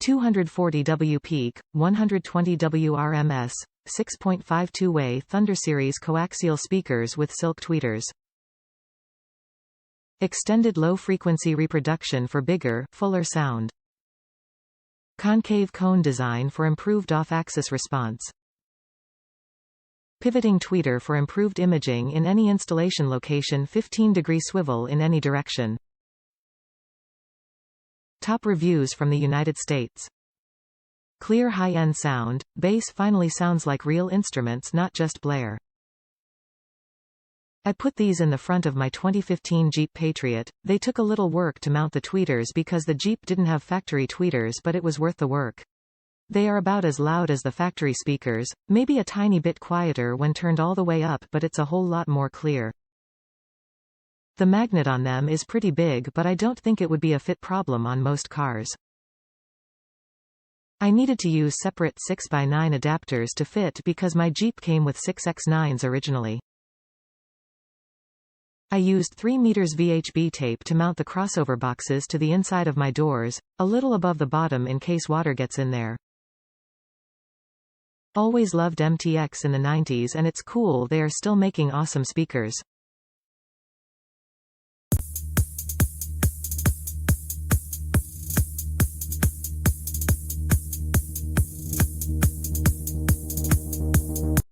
240W peak, 120W RMS, 6.52-way Thunder series coaxial speakers with silk tweeters. Extended low-frequency reproduction for bigger, fuller sound. Concave cone design for improved off-axis response. Pivoting tweeter for improved imaging in any installation location. 15-degree swivel in any direction. Top reviews from the United States. Clear high-end sound, bass finally sounds like real instruments, not just blergh. I put these in the front of my 2015 Jeep Patriot. They took a little work to mount the tweeters because the Jeep didn't have factory tweeters, but it was worth the work. They are about as loud as the factory speakers, maybe a tiny bit quieter when turned all the way up, but it's a whole lot more clear. The magnet on them is pretty big, but I don't think it would be a fit problem on most cars. I needed to use separate 6x9 adapters to fit because my Jeep came with 6x9s originally. I used 3 meters VHB tape to mount the crossover boxes to the inside of my doors, a little above the bottom in case water gets in there. Always loved MTX in the 90s, and it's cool they are still making awesome speakers.